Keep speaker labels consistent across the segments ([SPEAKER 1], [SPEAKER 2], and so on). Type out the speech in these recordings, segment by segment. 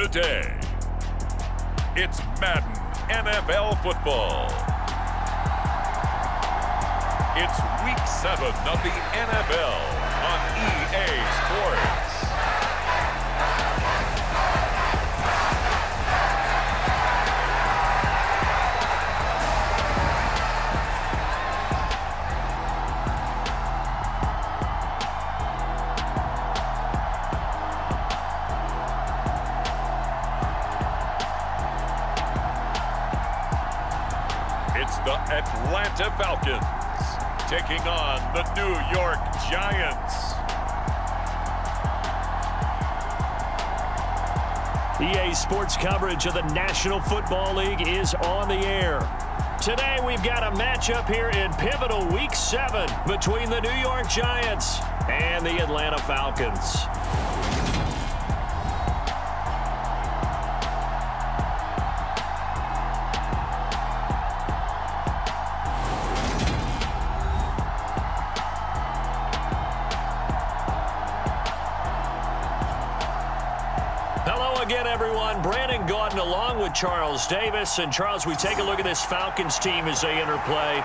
[SPEAKER 1] Today, it's Madden NFL football. It's Week 7 of the NFL on EA Sports. It's the Atlanta Falcons taking on the New York Giants.
[SPEAKER 2] EA Sports coverage of the National Football League is on the air. Today we've got a matchup here in pivotal Week 7 between the New York Giants and the Atlanta Falcons. Again, everyone, Brandon Gordon along with Charles Davis. And Charles, we take a look at this Falcons team as they interplay.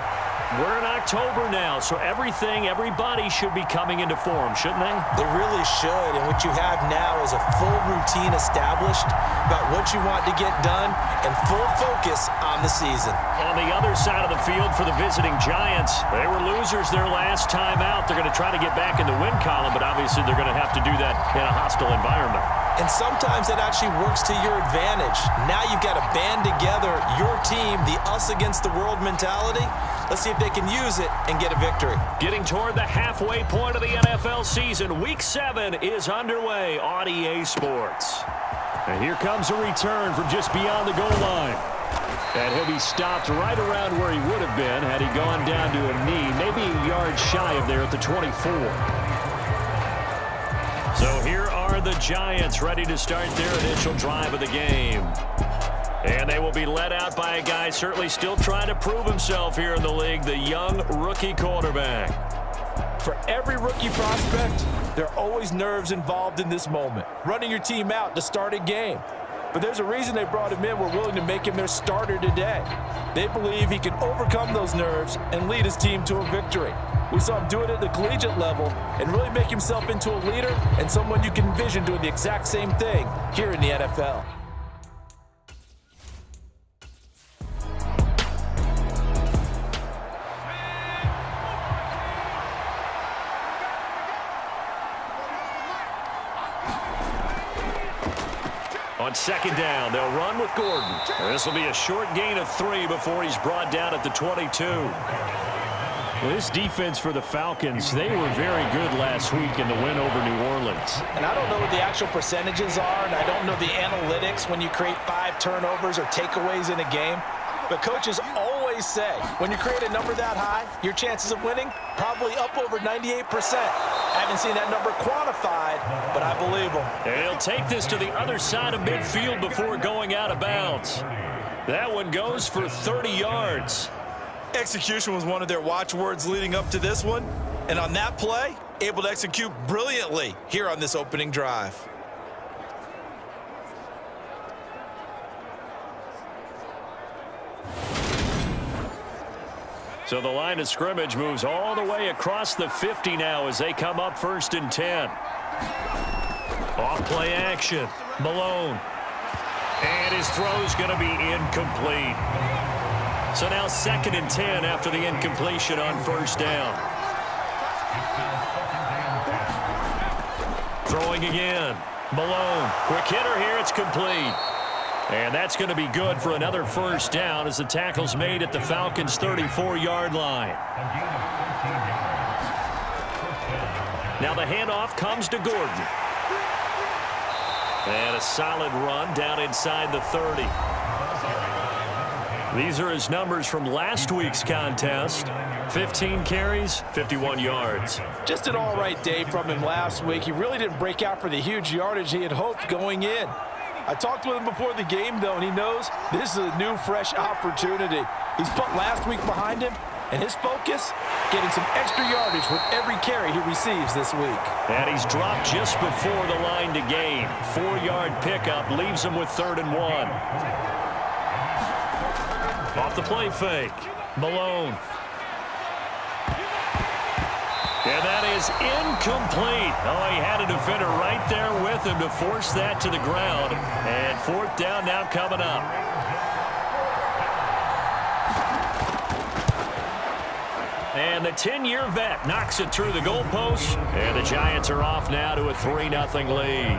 [SPEAKER 2] We're in October now, so everybody should be coming into form, shouldn't they?
[SPEAKER 3] They really should, and what you have now is a full routine established about what you want to get done and full focus on the season.
[SPEAKER 2] On the other side of the field for the visiting Giants, they were losers their last time out. They're going to try to get back in the win column, but obviously they're going to have to do that in a hostile environment.
[SPEAKER 3] And sometimes it actually works to your advantage. Now you've got to band together your team, the us against the world mentality. Let's see if they can use it and get a victory.
[SPEAKER 2] Getting toward the halfway point of the NFL season, Week 7 is underway on EA Sports. And here comes a return from just beyond the goal line. And he'll be stopped right around where he would have been had he gone down to a knee, maybe a yard shy of there at the 24. So here are the Giants ready to start their initial drive of the game. And they will be led out by a guy certainly still trying to prove himself here in the league, the young rookie quarterback.
[SPEAKER 4] For every rookie prospect, there are always nerves involved in this moment. Running your team out to start a game. But there's a reason they brought him in. We're willing to make him their starter today. They believe he can overcome those nerves and lead his team to a victory. We saw him do it at the collegiate level and really make himself into a leader and someone you can envision doing the exact same thing here in the NFL.
[SPEAKER 2] On second down, they'll run with Gordon. This will be a short gain of 3 before he's brought down at the 22. Well, this defense for the Falcons, they were very good last week in the win over New Orleans.
[SPEAKER 3] And I don't know what the actual percentages are, and I don't know the analytics when you create 5 turnovers or takeaways in a game. But coaches always say, when you create a number that high, your chances of winning probably up over 98%. I haven't seen that number quantified, but I believe them.
[SPEAKER 2] And he'll take this to the other side of midfield before going out of bounds. That one goes for 30 yards.
[SPEAKER 4] Execution was one of their watchwords leading up to this one. And on that play, able to execute brilliantly here on this opening drive.
[SPEAKER 2] So the line of scrimmage moves all the way across the 50 now as they come up 1st and 10. Off play action. Malone. And his throw's going to be incomplete. So now 2nd and 10 after the incompletion on 1st down. Throwing again. Malone. Quick hitter here. It's complete. And that's going to be good for another 1st down as the tackle's made at the Falcons' 34-yard line. Now the handoff comes to Gordon. And a solid run down inside the 30. These are his numbers from last week's contest. 15 carries, 51 yards.
[SPEAKER 4] Just an all-right day from him last week. He really didn't break out for the huge yardage he had hoped going in. I talked with him before the game, though, and he knows this is a new, fresh opportunity. He's put last week behind him, and his focus getting some extra yardage with every carry he receives this week.
[SPEAKER 2] And he's dropped just before the line to gain. 4-yard pickup leaves him with 3rd and 1. Off the play fake. Malone. And that is incomplete. Oh, he had a defender right there with him to force that to the ground. And 4th down now coming up. And the 10-year vet knocks it through the goalpost. And the Giants are off now to a 3-0 lead.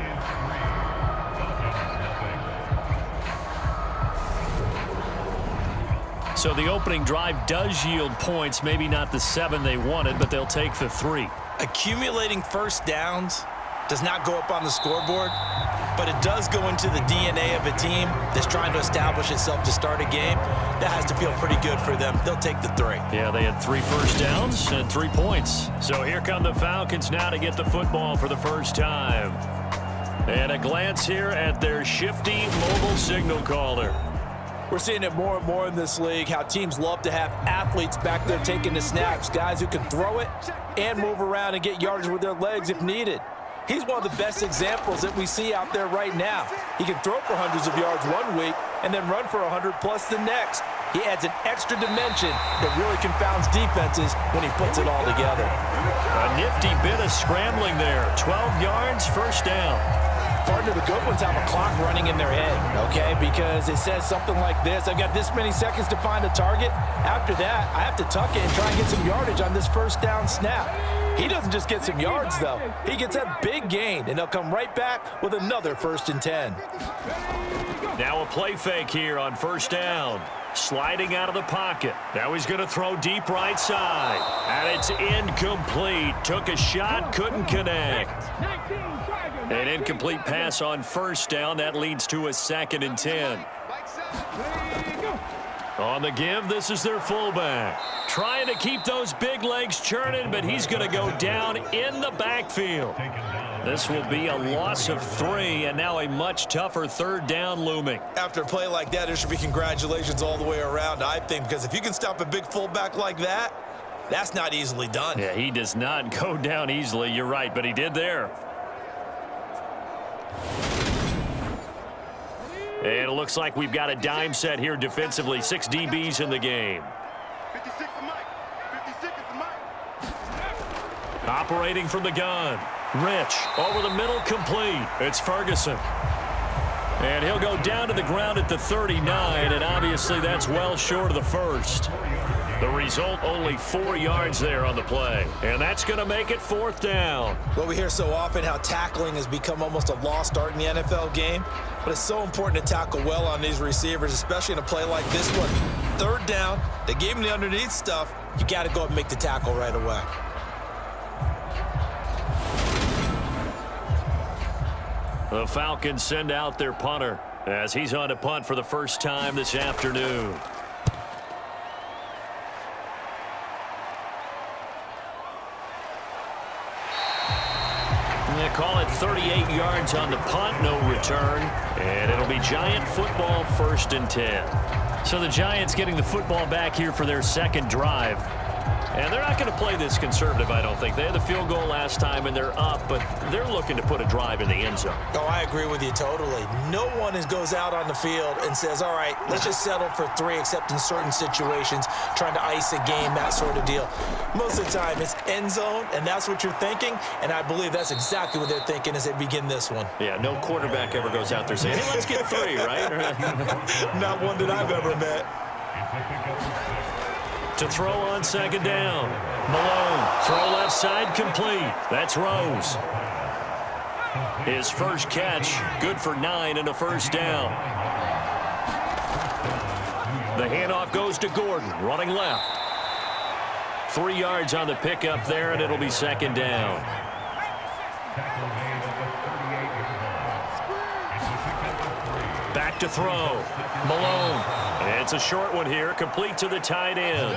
[SPEAKER 2] So the opening drive does yield points. Maybe not the 7 they wanted, but they'll take the 3.
[SPEAKER 3] Accumulating first downs does not go up on the scoreboard, but it does go into the DNA of a team that's trying to establish itself to start a game. That has to feel pretty good for them. They'll take the 3.
[SPEAKER 2] Yeah, they had 3 first downs and 3 points. So here come the Falcons now to get the football for the first time. And a glance here at their shifty mobile signal caller.
[SPEAKER 4] We're seeing it more and more in this league, how teams love to have athletes back there taking the snaps, guys who can throw it and move around and get yardage with their legs if needed. He's one of the best examples that we see out there right now. He can throw for hundreds of yards one week and then run for 100+ the next. He adds an extra dimension that really confounds defenses when he puts it all together.
[SPEAKER 2] A nifty bit of scrambling there. 12 yards, first down.
[SPEAKER 3] Partner, the good ones have a clock running in their head, okay? Because it says something like this: I've got this many seconds to find a target. After that, I have to tuck it and try and get some yardage on this first down snap. He doesn't just get some yards, though. He gets a big gain, and he'll come right back with another 1st and 10.
[SPEAKER 2] Now a play fake here on first down. Sliding out of the pocket. Now he's going to throw deep right side. And it's incomplete. Took a shot, couldn't connect. An incomplete pass on first down. That leads to a 2nd and 10. On the give, this is their fullback. Trying to keep those big legs churning, but he's going to go down in the backfield. This will be a loss of 3, and now a much tougher 3rd down looming.
[SPEAKER 3] After a play like that, there should be congratulations all the way around, I think, because if you can stop a big fullback like that, that's not easily done.
[SPEAKER 2] Yeah, he does not go down easily. You're right, but he did there. And it looks like we've got a dime set here defensively. 6 DBs in the game.
[SPEAKER 5] 56 to Mike. 56 to Mike.
[SPEAKER 2] Operating from the gun. Rich over the middle, complete. It's Ferguson. And he'll go down to the ground at the 39, and obviously that's well short of the first. The result, only 4 yards there on the play. And that's going to make it 4th down.
[SPEAKER 3] Well, we hear so often how tackling has become almost a lost art in the NFL game, but it's so important to tackle well on these receivers, especially in a play like this one. 3rd down, they gave him the underneath stuff. You got to go and make the tackle right away.
[SPEAKER 2] The Falcons send out their punter as he's on to punt for the first time this afternoon. They call it 38 yards on the punt, no return, and it'll be Giant football, 1st and 10. So the Giants getting the football back here for their 2nd drive. And they're not going to play this conservative, I don't think. They had the field goal last time, and they're up, but they're looking to put a drive in the end zone.
[SPEAKER 3] Oh, I agree with you totally. No one goes out on the field and says, all right, let's just settle for 3, except in certain situations, trying to ice a game, that sort of deal. Most of the time, it's end zone, and that's what you're thinking, and I believe that's exactly what they're thinking as they begin this one.
[SPEAKER 2] Yeah, no quarterback ever goes out there saying, hey, let's get 3, right?
[SPEAKER 3] Not one that I've ever met.
[SPEAKER 2] To throw on 2nd down. Malone, throw left side, complete. That's Rose. His first catch, good for 9 and a 1st down. The handoff goes to Gordon, running left. 3 yards on the pickup there, and it'll be 2nd down. Back to throw. Malone. It's a short one here, complete to the tight end.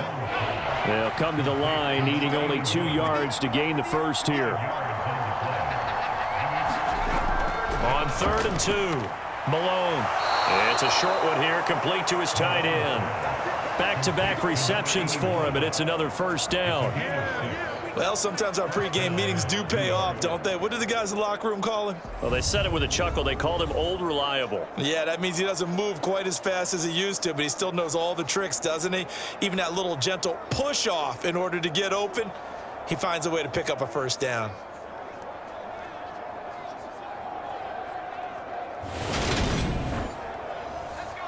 [SPEAKER 2] They'll come to the line, needing only 2 yards to gain the first here. On 3rd and 2, Malone It's a short one here, complete to his tight end. Back-to-back receptions for him, and it's another first down.
[SPEAKER 4] Well, sometimes our pregame meetings do pay off, don't they? What do the guys in the locker room call him?
[SPEAKER 2] Well, they said it with a chuckle. They called him Old Reliable.
[SPEAKER 4] Yeah, that means he doesn't move quite as fast as he used to, but he still knows all the tricks, doesn't he? Even that little gentle push-off in order to get open, he finds a way to pick up a first down.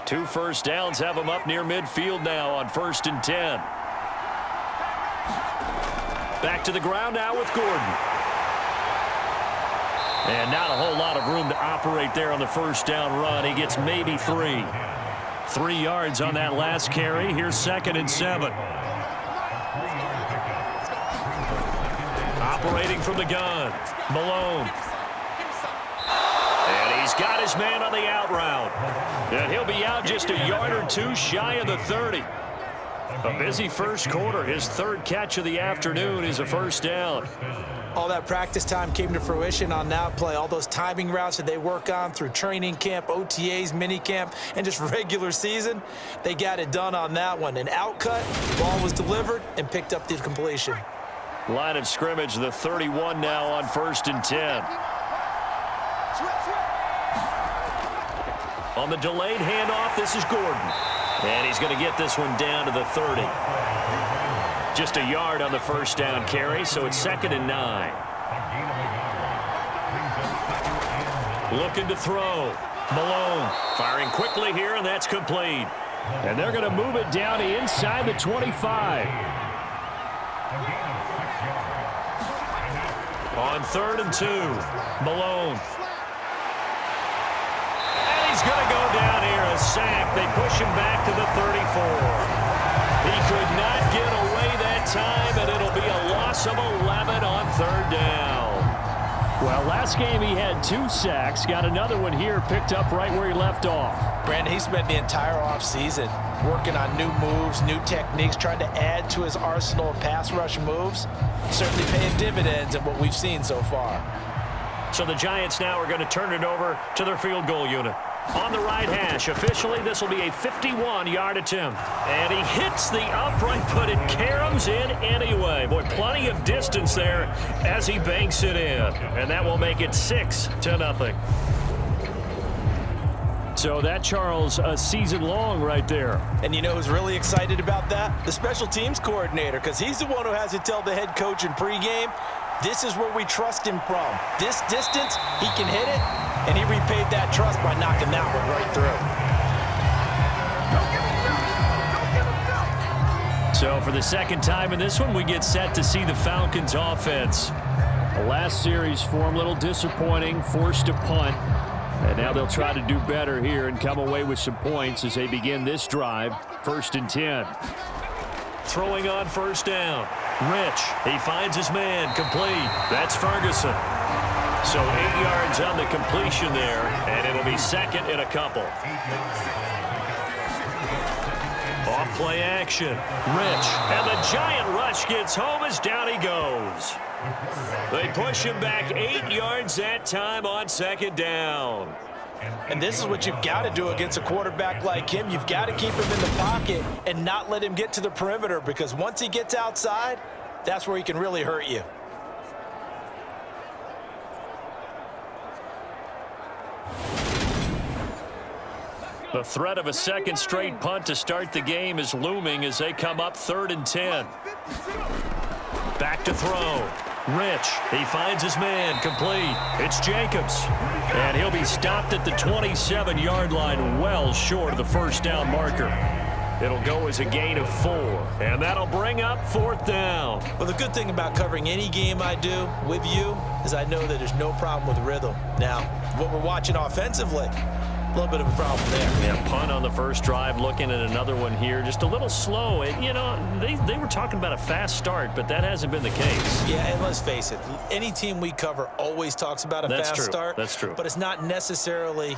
[SPEAKER 2] Two first downs have him up near midfield now on 1st and 10. Back to the ground now with Gordon. And not a whole lot of room to operate there on the first down run. He gets maybe 3. 3 yards on that last carry. Here's 2nd and 7. Operating from the gun. Malone. And he's got his man on the out route. And he'll be out just a yard or 2 shy of the 30. A busy first quarter. His 3rd catch of the afternoon is a first down.
[SPEAKER 3] All that practice time came to fruition on that play. All those timing routes that they work on through training camp, OTAs, minicamp, and just regular season, they got it done on that one. An outcut, ball was delivered, and picked up the completion.
[SPEAKER 2] Line of scrimmage, the 31 now on 1st and 10. On the delayed handoff, this is Gordon. And he's going to get this one down to the 30. Just a yard on the first down carry, so it's 2nd and 9. Looking to throw. Malone firing quickly here, and that's complete. And they're going to move it down inside the 25. On 3rd and 2, Malone. And he's going to go down here, a sack. They push him back to the 34. He could not get away that time, and it'll be a loss of 11 on 3rd down. Well, last game he had 2 sacks. Got another one here picked up right where he left off.
[SPEAKER 3] Brandon, he spent the entire offseason working on new moves, new techniques, trying to add to his arsenal of pass rush moves. Certainly paying dividends in what we've seen so far.
[SPEAKER 2] So the Giants now are going to turn it over to their field goal unit. On the right hash, officially, this will be a 51-yard attempt. And he hits the upright, but it caroms in anyway. Boy, plenty of distance there as he banks it in. And that will make it 6-0. So that, Charles, a season long right there.
[SPEAKER 3] And you know who's really excited about that? The special teams coordinator, because he's the one who has to tell the head coach in pregame, this is where we trust him from. This distance, he can hit it, and he repaid that trust by knocking that one right through.
[SPEAKER 2] So for the 2nd time in this one, we get set to see the Falcons offense. The last series for him, a little disappointing, forced a punt. And now they'll try to do better here and come away with some points as they begin this drive. 1st and 10. Throwing on 1st down. Rich, he finds his man, complete. That's Ferguson. So 8 yards on the completion there, and it'll be 2nd and a couple. Off play action. Rich, and the giant rush gets home as down he goes. They push him back 8 yards that time on 2nd down.
[SPEAKER 3] And this is what you've got to do against a quarterback like him. You've got to keep him in the pocket and not let him get to the perimeter, because once he gets outside, that's where he can really hurt you.
[SPEAKER 2] The threat of a 2nd straight punt to start the game is looming as they come up 3rd and 10. Back to throw. Rich, he finds his man, complete. It's Jacobs. And he'll be stopped at the 27-yard line, well short of the first down marker. It'll go as a gain of 4, and that'll bring up 4th down.
[SPEAKER 3] Well, the good thing about covering any game I do with you is I know that there's no problem with rhythm. Now, what we're watching offensively, a little bit of a problem there.
[SPEAKER 2] Yeah, punt on the first drive, looking at another one here. Just a little slow. You know, they were talking about a fast start, but that hasn't been the case.
[SPEAKER 3] Yeah, and let's face it, any team we cover always talks about a fast start.
[SPEAKER 2] That's true.
[SPEAKER 3] But it's not necessarily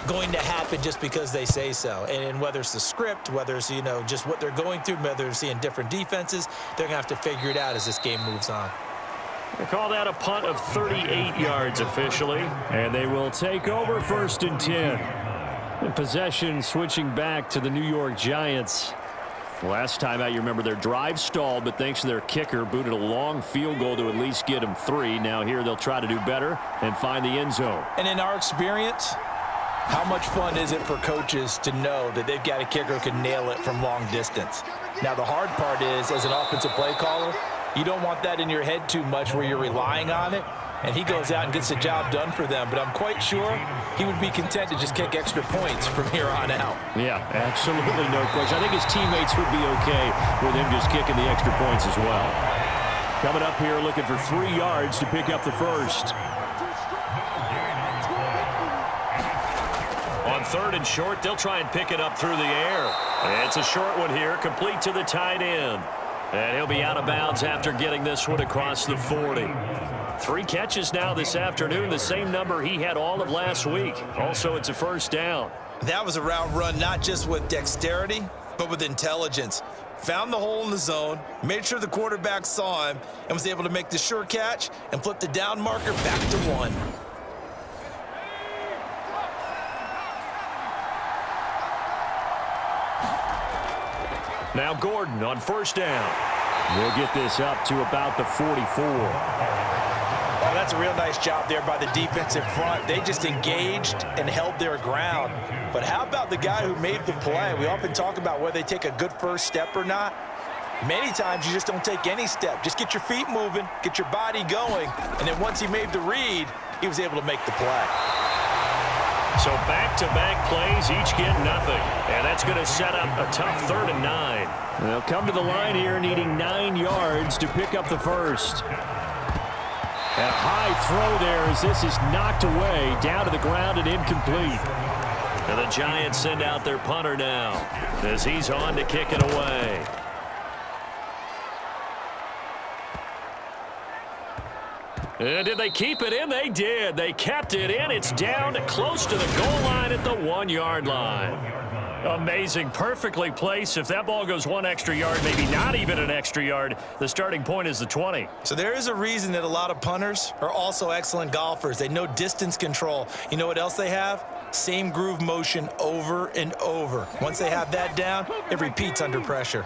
[SPEAKER 3] going to happen just because they say so. And whether it's the script, whether it's, you know, just what they're going through, whether it's seeing different defenses, they're going to have to figure it out as this game moves on.
[SPEAKER 2] They call that a punt of 38 yards officially, and they will take over 1st and 10. And possession switching back to the New York Giants. Last time out, you remember their drive stalled, but thanks to their kicker, booted a long field goal to at least get them 3. Now here they'll try to do better and find the end zone.
[SPEAKER 3] And in our experience, how much fun is it for coaches to know that they've got a kicker who can nail it from long distance? Now, the hard part is, as an offensive play caller, you don't want that in your head too much where you're relying on it, and he goes out and gets the job done for them. But I'm quite sure he would be content to just kick extra points from here on out.
[SPEAKER 2] Yeah, absolutely no question. I think his teammates would be okay with him just kicking the extra points as well. Coming up here looking for 3 yards to pick up the first. On 3rd and short, they'll try and pick it up through the air. It's a short one here, complete to the tight end. And he'll be out of bounds after getting this one across the 40. 3 catches now this afternoon, the same number he had all of last week. Also, it's a first down.
[SPEAKER 3] That was a route run not just with dexterity, but with intelligence. Found the hole in the zone, made sure the quarterback saw him, and was able to make the sure catch and flip the down marker back to 1.
[SPEAKER 2] Now Gordon on first down. We'll get this up to about the 44.
[SPEAKER 3] Well, that's a real nice job there by the defensive front. They just engaged and held their ground. But how about the guy who made the play? We often talk about whether they take a good first step or not. Many times you just don't take any step. Just get your feet moving, get your body going, and then once he made the read, he was able to make the play.
[SPEAKER 2] So back-to-back plays, each get nothing. And that's going to set up a tough 3rd and 9. They'll come to the line here needing 9 yards to pick up the first. A high throw there as this is knocked away, down to the ground and incomplete. And the Giants send out their punter now as he's on to kick it away. And did they keep it in? They did. They kept it in. It's down close to the goal line at the 1-yard line. Amazing. Perfectly placed. If that ball goes 1 extra yard, maybe not even an extra yard, the starting point is the 20.
[SPEAKER 3] So there is a reason that a lot of punters are also excellent golfers. They know distance control. You know what else they have? Same groove motion over and over. Once they have that down, it repeats under pressure.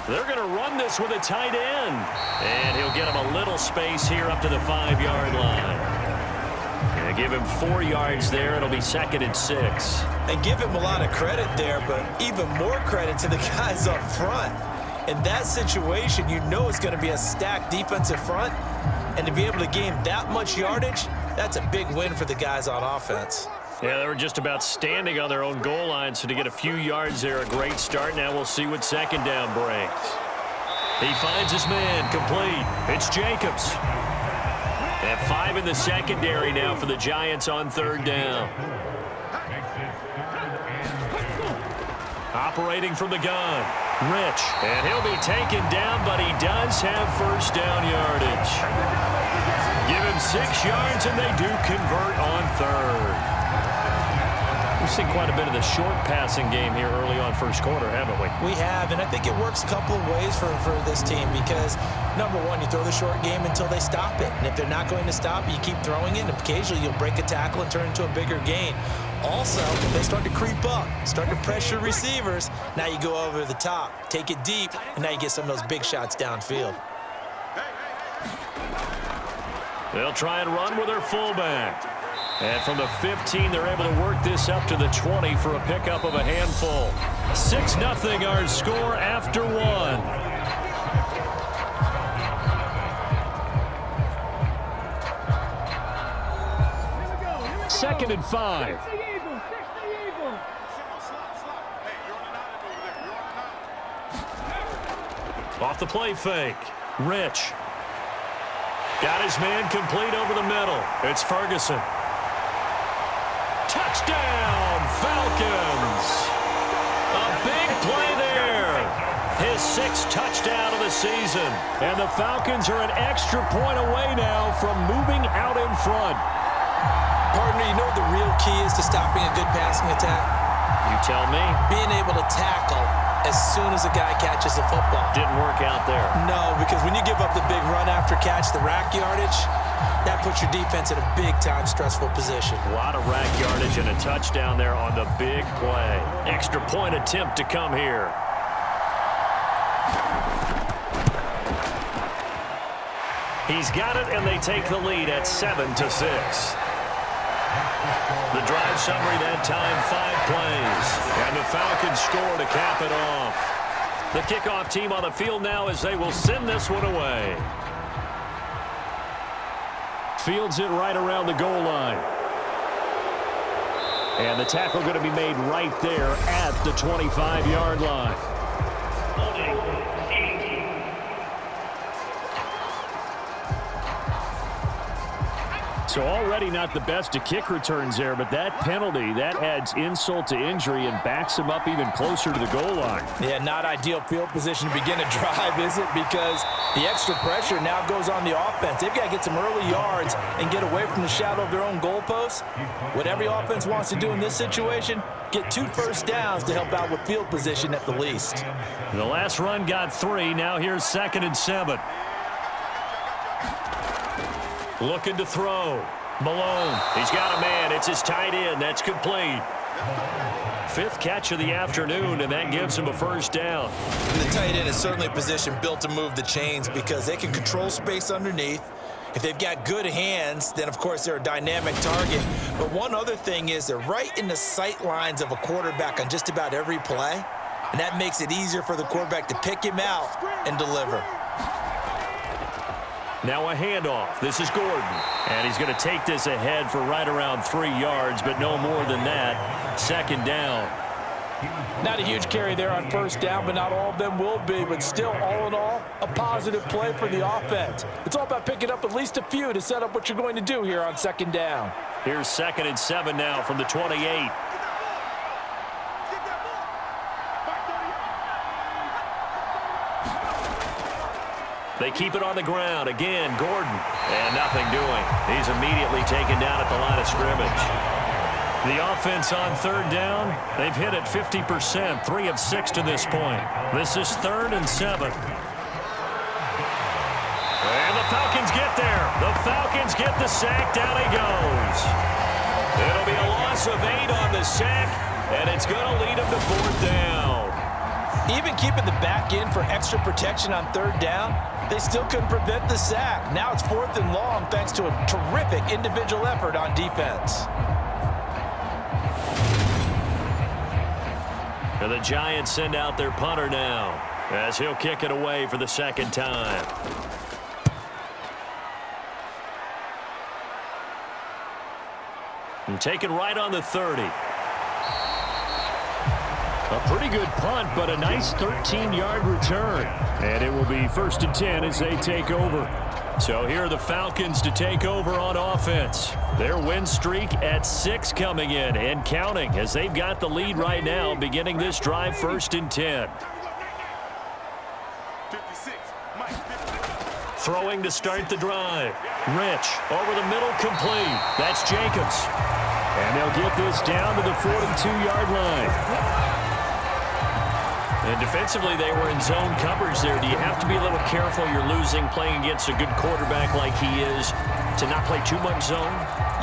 [SPEAKER 2] They're going to run this with a tight end. And he'll get him a little space here up to the 5-yard line. And give him 4 yards there. It'll be 2nd and 6.
[SPEAKER 3] And give him a lot of credit there, but even more credit to the guys up front. In that situation, you know it's going to be a stacked defensive front. And to be able to gain that much yardage, that's a big win for the guys on offense.
[SPEAKER 2] Yeah, they were just about standing on their own goal line, so to get a few yards there, a great start. Now we'll see what 2nd down brings. He finds his man, complete. It's Jacobs. And 5 in the secondary now for the Giants on 3rd down. Operating from the gun, Rich. And he'll be taken down, but he does have first down yardage. Give him 6 yards, and they do convert on 3rd. We've seen quite a bit of the short passing game here early on first quarter, haven't we?
[SPEAKER 3] We have, and I think it works a couple of ways for this team because, number one, you throw the short game until they stop it. And if they're not going to stop it, you keep throwing it, and occasionally you'll break a tackle and turn into a bigger gain. Also, if they start to creep up, start to pressure receivers, now you go over the top, take it deep, and now you get some of those big shots downfield.
[SPEAKER 2] They'll try and run with their fullback. And from the 15, they're able to work this up to the 20 for a pickup of a handful. 6-0 our score after 1. 2nd and 5. Off the play fake. Rich. Got his man complete over the middle. It's Ferguson. Touchdown, Falcons. A big play there. His 6th touchdown of the season. And the Falcons are an extra point away now from moving out in front.
[SPEAKER 3] Partner, you know what the real key is to stopping a good passing attack?
[SPEAKER 2] You tell me.
[SPEAKER 3] Being able to tackle as soon as a guy catches the football.
[SPEAKER 2] Didn't work out there.
[SPEAKER 3] No, because when you give up the big run after catch, match the rack yardage, that puts your defense in a big-time stressful position.
[SPEAKER 2] A lot of rack yardage and a touchdown there on the big play. Extra point attempt to come here. He's got it, and they take the lead at 7-6. The drive summary that time, 5 plays. And the Falcons score to cap it off. The kickoff team on the field now as they will send this one away. Fields it right around the goal line. And the tackle going to be made right there at the 25-yard line. So already not the best of kick returns there, but that penalty, that adds insult to injury and backs him up even closer to the goal line.
[SPEAKER 3] Yeah, not ideal field position to begin a drive, is it? Because the extra pressure now goes on the offense. They've got to get some early yards and get away from the shadow of their own goalposts. What every offense wants to do in this situation, get 2 first downs to help out with field position at the least.
[SPEAKER 2] The last run got 3. Now here's 2nd and 7. Looking to throw. Malone. He's got a man. It's his tight end. That's complete. 5th catch of the afternoon, and that gives him a first down.
[SPEAKER 3] And the tight end is certainly a position built to move the chains because they can control space underneath. If they've got good hands, then, of course, they're a dynamic target. But one other thing is they're right in the sight lines of a quarterback on just about every play, and that makes it easier for the quarterback to pick him out and deliver.
[SPEAKER 2] Now a handoff. This is Gordon. And he's going to take this ahead for right around 3 yards, but no more than that. 2nd down.
[SPEAKER 4] Not a huge carry there on first down, but not all of them will be. But still, all in all, a positive play for the offense. It's all about picking up at least a few to set up what you're going to do here on 2nd down.
[SPEAKER 2] Here's 2nd and 7 now from the 28. They keep it on the ground. Again, Gordon. And nothing doing. He's immediately taken down at the line of scrimmage. The offense on 3rd down, they've hit it 50%, 3 of 6 to this point. This is 3rd and 7. And the Falcons get there. The Falcons get the sack. Down he goes. It'll be a loss of 8 on the sack, and it's going to lead them to 4th down.
[SPEAKER 3] Even keeping the back end for extra protection on 3rd down, they still couldn't prevent the sack. Now it's 4th and long thanks to a terrific individual effort on defense.
[SPEAKER 2] And the Giants send out their punter now as he'll kick it away for the 2nd time. And taken right on the 30. A pretty good punt, but a nice 13-yard return. And it will be 1st and 10 as they take over. So here are the Falcons to take over on offense. Their win streak at 6 coming in and counting as they've got the lead right now beginning this drive 1st and 10.
[SPEAKER 5] 56, Mike, 56.
[SPEAKER 2] Throwing to start the drive. Rich over the middle, complete. That's Jacobs. And they'll get this down to the 42-yard line. And defensively, they were in zone coverage there. Do you have to be a little careful? You're losing, playing against a good quarterback like he is, to not play too much zone?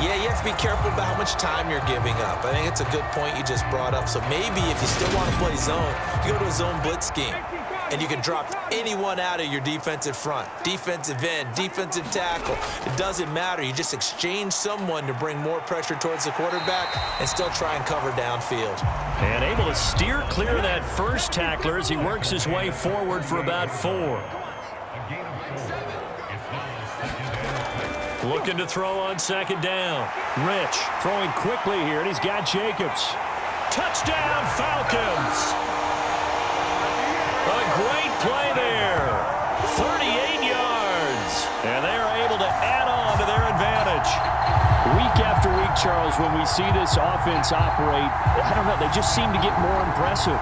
[SPEAKER 3] Yeah, you have to be careful about how much time you're giving up. I think it's a good point you just brought up. So maybe if you still want to play zone, you go to a zone blitz scheme. And you can drop anyone out of your defensive front. Defensive end, defensive tackle. It doesn't matter. You just exchange someone to bring more pressure towards the quarterback and still try and cover downfield.
[SPEAKER 2] And able to steer clear of that first tackler as he works his way forward for about 4. Looking to throw on 2nd down. Rich throwing quickly here, and he's got Jacobs. Touchdown, Falcons! A great play there. 38 yards. And they are able to add on to their advantage.
[SPEAKER 4] Week after week, Charles, when we see this offense operate, I don't know, they just seem to get more impressive.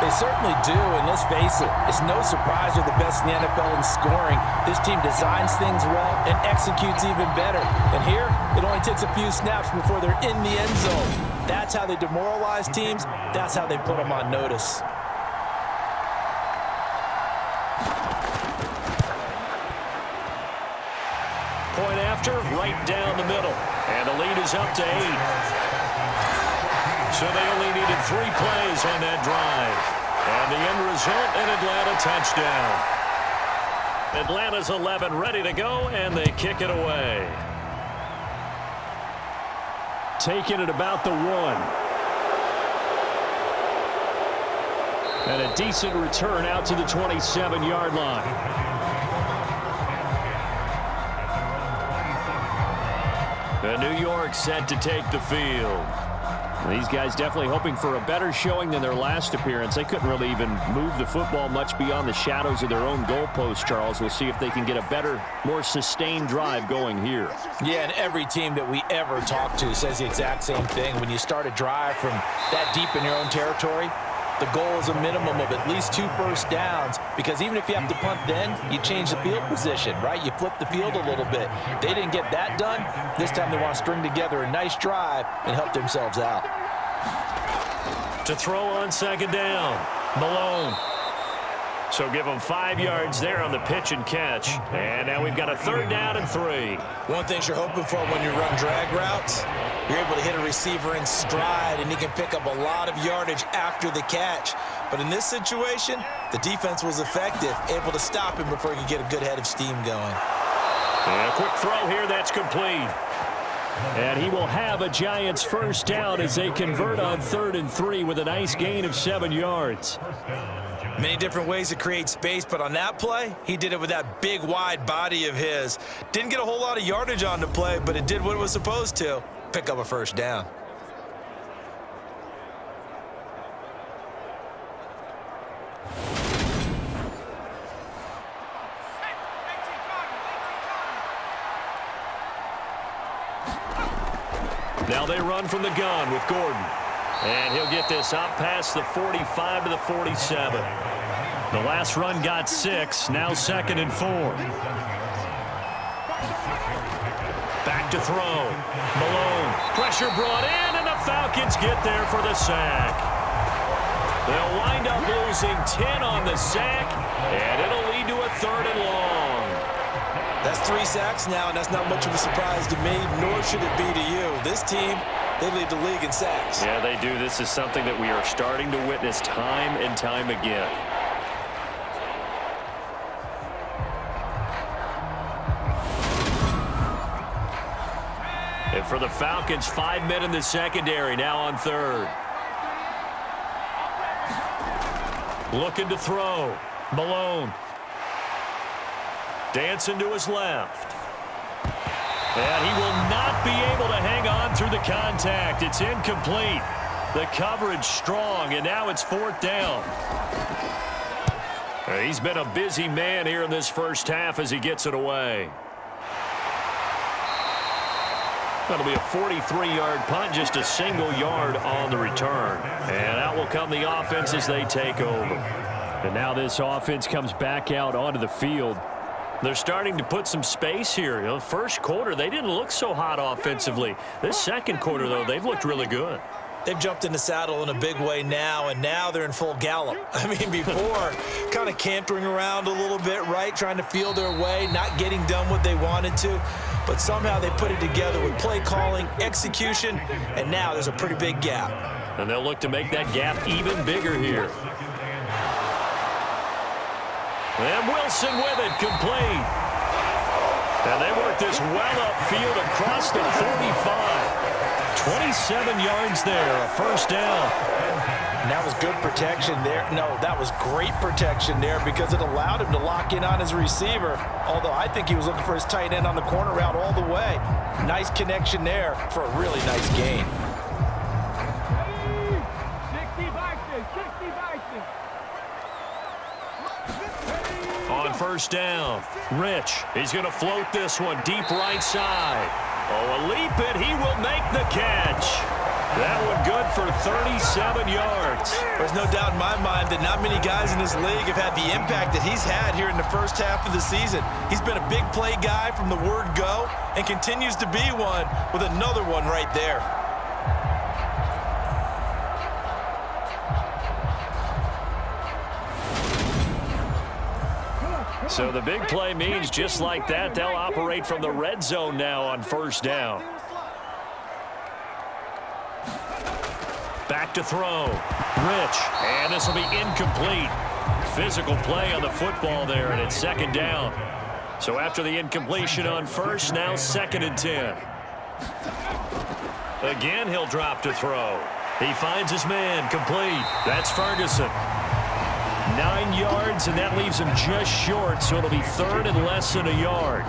[SPEAKER 4] They certainly do, and let's face it, it's no surprise they're the best in the NFL in scoring. This team designs things well and executes even better. And here, it only takes a few snaps before they're in the end zone. That's how they demoralize teams. That's how they put them on notice.
[SPEAKER 2] Point after, right down the middle. And the lead is up to 8. So they only needed 3 plays on that drive. And the end result, an Atlanta touchdown. Atlanta's 11 ready to go, and they kick it away. Taking it about the 1. And a decent return out to the 27-yard line. The New York set to take the field. These guys definitely hoping for a better showing than their last appearance. They couldn't really even move the football much beyond the shadows of their own goalpost, Charles. We'll see if they can get a better, more sustained drive going here.
[SPEAKER 3] Yeah, and every team that we ever talk to says the exact same thing. When you start a drive from that deep in your own territory, the goal is a minimum of at least 2 first downs, because even if you have to punt then, you change the field position, right? You flip the field a little bit. They didn't get that done. This time they want to string together a nice drive and help themselves out.
[SPEAKER 2] To throw on second down, Malone. So give them 5 yards there on the pitch and catch. And now we've got a 3rd down and 3.
[SPEAKER 3] One thing you're hoping for when you run drag routes, you're able to hit a receiver in stride, and he can pick up a lot of yardage after the catch. But in this situation, the defense was effective, able to stop him before he could get a good head of steam going.
[SPEAKER 2] And a quick throw here, that's complete. And he will have a Giants 1st down as they convert on 3rd and 3 with a nice gain of 7 yards.
[SPEAKER 3] Many different ways to create space, but on that play, he did it with that big, wide body of his. Didn't get a whole lot of yardage on the play, but it did what it was supposed to. Pick up a 1st down.
[SPEAKER 2] Now they run from the gun with Gordon. And he'll get this up past the 45 to the 47. The last run got 6, now 2nd and 4. Back to throw. Malone. Pressure brought in, and the Falcons get there for the sack. They'll wind up losing 10 on the sack, and it'll lead to a 3rd and long.
[SPEAKER 3] That's 3 sacks now, and that's not much of a surprise to me, nor should it be to you. This team, they lead the league in sacks.
[SPEAKER 2] Yeah, they do. This is something that we are starting to witness time and time again. And for the Falcons, 5 men in the secondary, now on 3rd. Looking to throw. Malone. Dancing to his left. And he will not be able to hang on through the contact. It's incomplete. The coverage strong, and now it's 4th down. He's been a busy man here in this first half as he gets it away. That'll be a 43-yard punt, just a single yard on the return. And out will come the offense as they take over. And now this offense comes back out onto the field. They're starting to put some space here. You know, first quarter, they didn't look so hot offensively. This second quarter, though, they've looked really good.
[SPEAKER 3] They've jumped in the saddle in a big way now, and now they're in full gallop. I mean, before, kind of cantering around a little bit, right, trying to feel their way, not getting done what they wanted to. But somehow they put it together with play calling, execution, and now there's a pretty big gap.
[SPEAKER 2] And they'll look to make that gap even bigger here. And Wilson with it, complete. And they work this well upfield across the 45. 27 yards there, a 1st down.
[SPEAKER 3] And that was good protection there. No, that was great protection there because it allowed him to lock in on his receiver. Although I think he was looking for his tight end on the corner route all the way. Nice connection there for a really nice gain.
[SPEAKER 2] On 1st down, Rich. He's going to float this one deep right side. Oh, a leap it. He will make the catch. That one good for 37 yards.
[SPEAKER 3] There's no doubt in my mind that not many guys in this league have had the impact that he's had here in the first half of the season. He's been a big play guy from the word go and continues to be one with another one right there.
[SPEAKER 2] So the big play means just like that, they'll operate from the red zone now on first down. Back to throw. Rich. And this will be incomplete. Physical play on the football there, and it's second down. So after the incompletion on first, now 2nd and 10. Again, he'll drop to throw. He finds his man, complete. That's Ferguson. 9 yards, and that leaves him just short, so it'll be 3rd and less than a yard.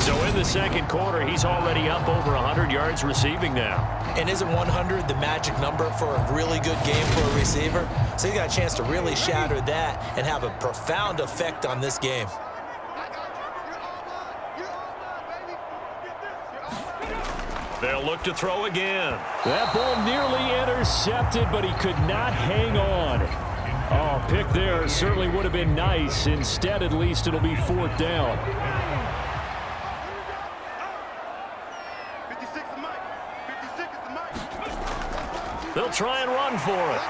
[SPEAKER 2] So in the second quarter, he's already up over 100 yards receiving now.
[SPEAKER 3] And isn't 100 the magic number for a really good game for a receiver? So he got a chance to really shatter that and have a profound effect on this game.
[SPEAKER 2] They'll look to throw again.
[SPEAKER 6] That ball nearly intercepted, but he could not hang on. Oh, pick there certainly would have been nice. Instead, at least it'll be 4th down.
[SPEAKER 5] 56 is Mike. 56 is Mike.
[SPEAKER 2] They'll try and run for it.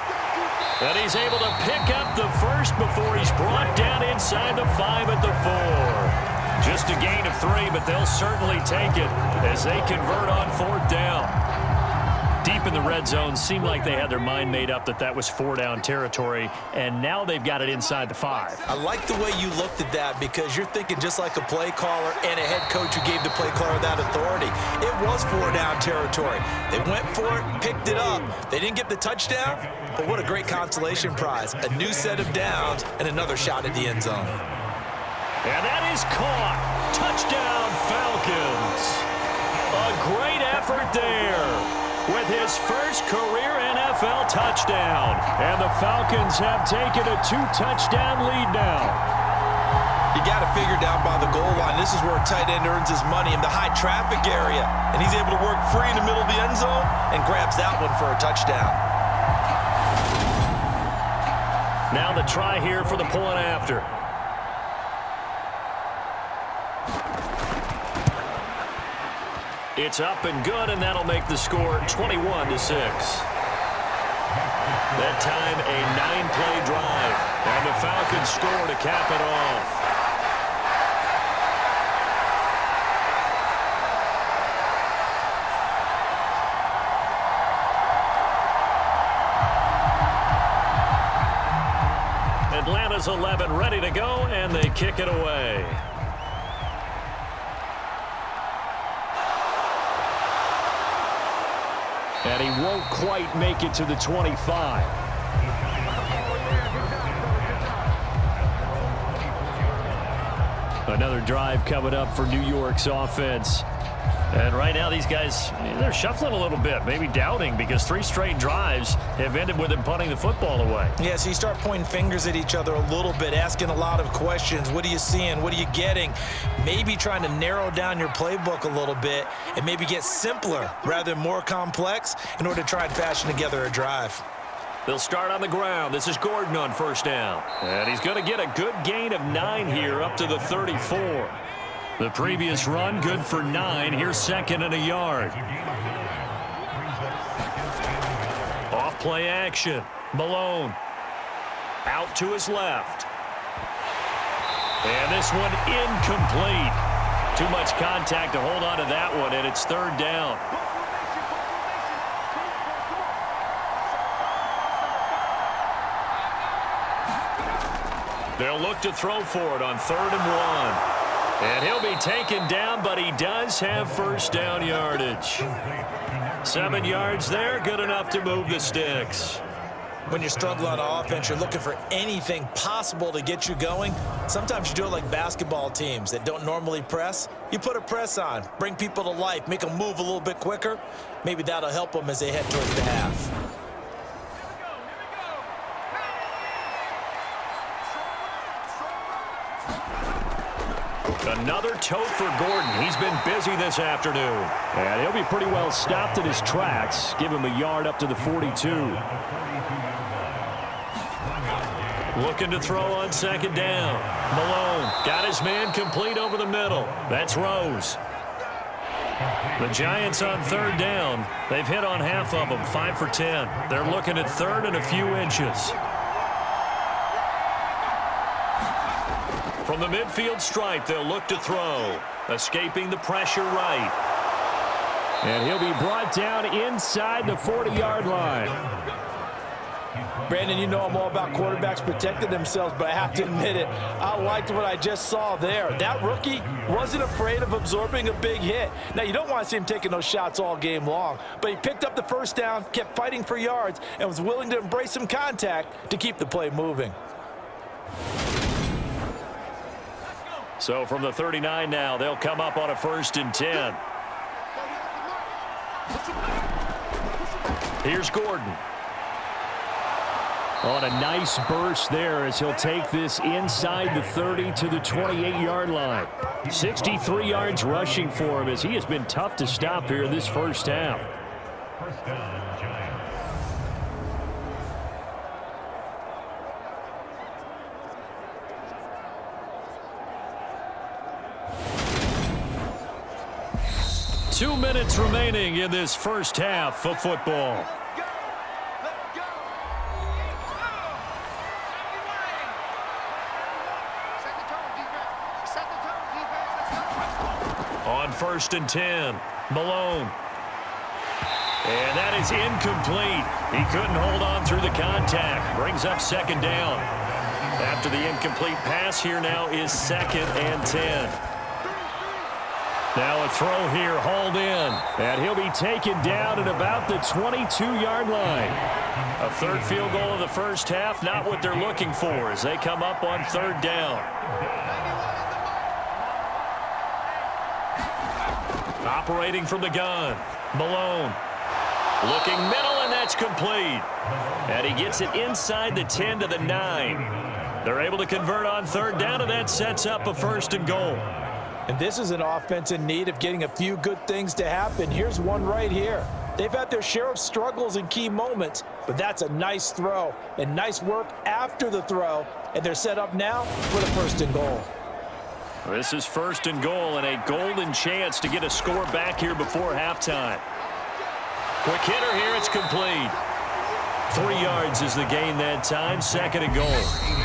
[SPEAKER 2] And he's able to pick up the first before he's brought down inside the 5 at the 4. Just a gain of 3, but they'll certainly take it as they convert on 4th down. Deep in the red zone, seemed like they had their mind made up that that was 4-down territory, and now they've got it inside the 5.
[SPEAKER 3] I like the way you looked at that because you're thinking just like a play caller and a head coach who gave the play caller that authority. It was 4-down territory. They went for it, picked it up. They didn't get the touchdown, but what a great consolation prize. A new set of downs and another shot at the end zone.
[SPEAKER 2] And that is caught. Touchdown, Falcons. A great effort there with his first career NFL touchdown. And the Falcons have taken a 2-touchdown lead now.
[SPEAKER 3] You got to figure down by the goal line. This is where a tight end earns his money in the high traffic area. And he's able to work free in the middle of the end zone and grabs that one for a touchdown.
[SPEAKER 2] Now the try here for the point after. It's up and good, and that'll make the score 21-6. That time, a 9-play drive, and the Falcons score to cap it off. Atlanta's 11 ready to go, and they kick it away.
[SPEAKER 6] And he won't quite make it to the 25.
[SPEAKER 2] Another drive coming up for New York's offense. And right now these guys, they're shuffling a little bit, maybe doubting, because 3 straight drives have ended with them punting the football away.
[SPEAKER 3] Yeah, so you start pointing fingers at each other a little bit, asking a lot of questions. What are you seeing? What are you getting? Maybe trying to narrow down your playbook a little bit and maybe get simpler rather than more complex in order to try and fashion together a drive.
[SPEAKER 2] They'll start on the ground. This is Gordon on first down. And he's going to get a good gain of 9 here up to the 34. The previous run, good for 9. Here's 2nd and a yard. Off play action. Malone. Out to his left. And this one incomplete. Too much contact to hold on to that one, and it's 3rd down. They'll look to throw for it on 3rd and 1. And he'll be taken down, but he does have first down yardage. 7 yards there, good enough to move the sticks.
[SPEAKER 3] When you're struggling on offense, you're looking for anything possible to get you going. Sometimes you do it like basketball teams that don't normally press. You put a press on, bring people to life, make them move a little bit quicker. Maybe that'll help them as they head towards the half.
[SPEAKER 2] Another tote for Gordon. He's been busy this afternoon.
[SPEAKER 6] And he'll be pretty well stopped in his tracks. Give him a yard up to the 42.
[SPEAKER 2] Looking to throw on 2nd down. Malone got his man complete over the middle. That's Rose. The Giants on 3rd down. They've hit on half of them, 5 for 10. They're looking at 3rd and a few inches. From the midfield stripe, they'll look to throw. Escaping the pressure right.
[SPEAKER 6] And he'll be brought down inside the 40-yard line.
[SPEAKER 3] Brandon, you know I'm all about quarterbacks protecting themselves, but I have to admit it, I liked what I just saw there. That rookie wasn't afraid of absorbing a big hit. Now, you don't want to see him taking those shots all game long, but he picked up the first down, kept fighting for yards, and was willing to embrace some contact to keep the play moving.
[SPEAKER 2] So from the 39 now, they'll come up on a 1st and 10. Here's Gordon.
[SPEAKER 6] On a nice burst there as he'll take this inside the 30 to the 28-yard line. 63 yards rushing for him as he has been tough to stop here this first half.
[SPEAKER 5] First down, Giants.
[SPEAKER 2] 2 minutes remaining in this first half of football. On 1st and 10, Malone. And that is incomplete. He couldn't hold on through the contact. Brings up 2nd down. After the incomplete pass, here now is 2nd and 10.
[SPEAKER 6] Now a throw here, hauled in. And he'll be taken down at about the 22-yard line.
[SPEAKER 2] A 3rd field goal of the first half, not what they're looking for as they come up on 3rd down. Operating from the gun, Malone. Looking middle, and that's complete. And he gets it inside the 10 to the 9. They're able to convert on 3rd down, and that sets up a 1st and goal.
[SPEAKER 3] And this is an offense in need of getting a few good things to happen. Here's one right here. They've had their share of struggles in key moments, but that's a nice throw and nice work after the throw. And they're set up now for the 1st and goal.
[SPEAKER 2] This is 1st and goal and a golden chance to get a score back here before halftime. Quick hitter here, it's complete. 3 yards is the gain that time, 2nd and goal.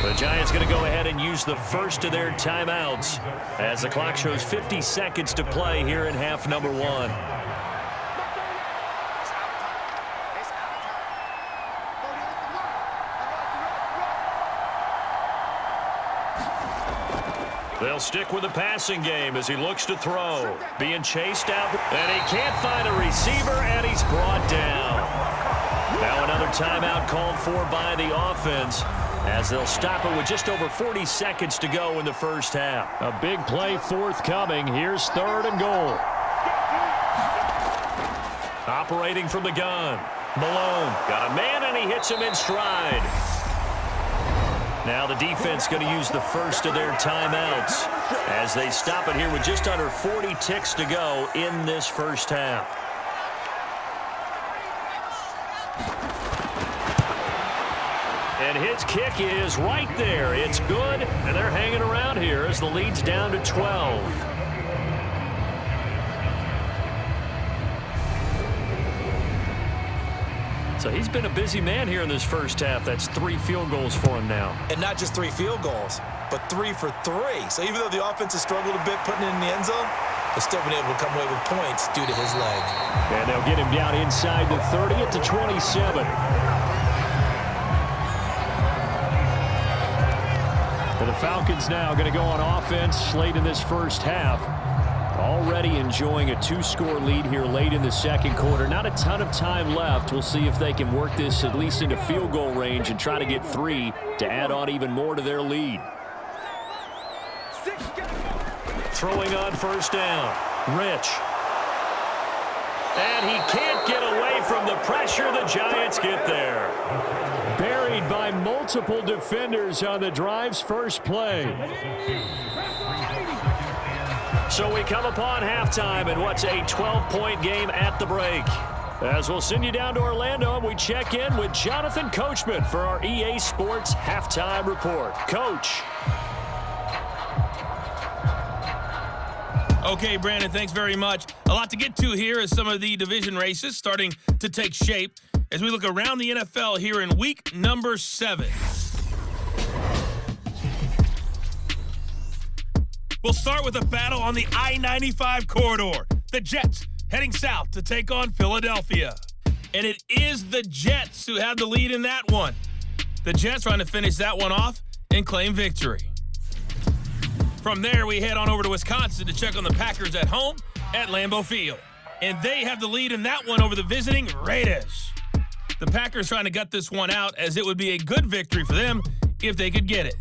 [SPEAKER 2] The Giants going to go ahead and use the first of their timeouts as the clock shows 50 seconds to play here in half number 1. They'll stick with the passing game as he looks to throw. Being chased out, and he can't find a receiver, and he's brought down. Now another timeout called for by the offense as they'll stop it with just over 40 seconds to go in the first half.
[SPEAKER 6] A big play forthcoming. Here's 3rd and goal.
[SPEAKER 2] Operating from the gun. Malone got a man, and he hits him in stride. Now the defense going to use the first of their timeouts as they stop it here with just under 40 ticks to go in this first half. And his kick is right there. It's good, and they're hanging around here as the lead's down to 12. So he's been a busy man here in this first half. That's 3 field goals for him now.
[SPEAKER 3] And not just 3 field goals, but 3 for 3. So even though the offense has struggled a bit putting it in the end zone, they've still been able to come away with points due to his leg.
[SPEAKER 6] And they'll get him down inside the 30 at the 27. And the Falcons now going to go on offense late in this first half. Already enjoying a 2-score lead here late in the second quarter. Not a ton of time left. We'll see if they can work this at least into field goal range and try to get 3 to add on even more to their lead.
[SPEAKER 2] Throwing on 1st down. Rich. And he can't get away from the pressure. The Giants get there.
[SPEAKER 6] Buried by multiple defenders on the drive's first play.
[SPEAKER 2] So we come upon halftime in what's a 12-point game at the break. As we'll send you down to Orlando, and we check in with Jonathan Coachman for our EA Sports Halftime Report. Coach.
[SPEAKER 7] Okay, Brandon, thanks very much. A lot to get to here as some of the division races starting to take shape as we look around the NFL here in week number 7. We'll start with a battle on the I-95 corridor. The Jets heading south to take on Philadelphia. And it is the Jets who have the lead in that one. The Jets trying to finish that one off and claim victory. From there, we head on over to Wisconsin to check on the Packers at home at Lambeau Field. And they have the lead in that one over the visiting Raiders. The Packers trying to gut this one out, as it would be a good victory for them if they could get it.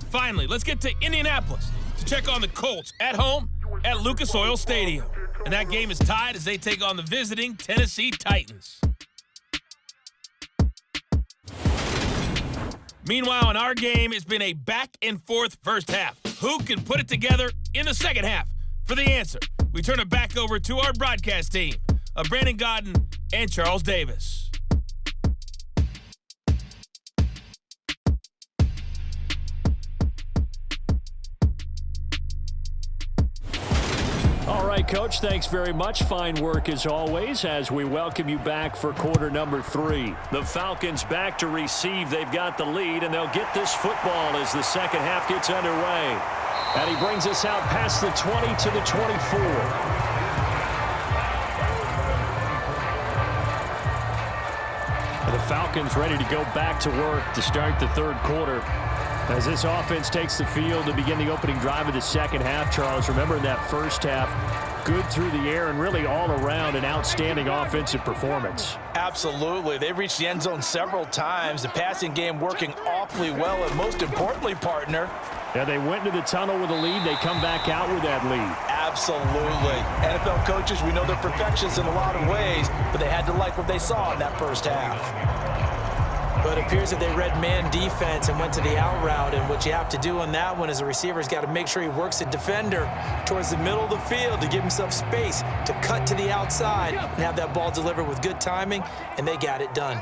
[SPEAKER 7] Finally, let's get to Indianapolis to check on the Colts at home at Lucas Oil Stadium. And that game is tied as they take on the visiting Tennessee Titans. Meanwhile, in our game, it's been a back-and-forth first half. Who can put it together in the second half? For the answer, we turn it back over to our broadcast team of Brandon Godden and Charles Davis.
[SPEAKER 6] All right, Coach, thanks very much. Fine work as always as we welcome you back for quarter number 3. The Falcons back to receive. They've got the lead, and they'll get this football as the second half gets underway. And he brings us out past the 20 to the 24. The Falcons ready to go back to work to start the third quarter. As this offense takes the field to begin the opening drive of the second half, Charles, remember in that first half, good through the air and really all around an outstanding offensive performance.
[SPEAKER 3] Absolutely. They've reached the end zone several times. The passing game working awfully well, and most importantly, partner.
[SPEAKER 6] Yeah, they went into the tunnel with a lead. They come back out with that lead.
[SPEAKER 3] Absolutely. NFL coaches, we know they're perfectionists in a lot of ways, but they had to like what they saw in that first half. But it appears that they read man defense and went to the out route, and what you have to do on that one is a receiver's got to make sure he works the defender towards the middle of the field to give himself space to cut to the outside and have that ball delivered with good timing, and they got it done.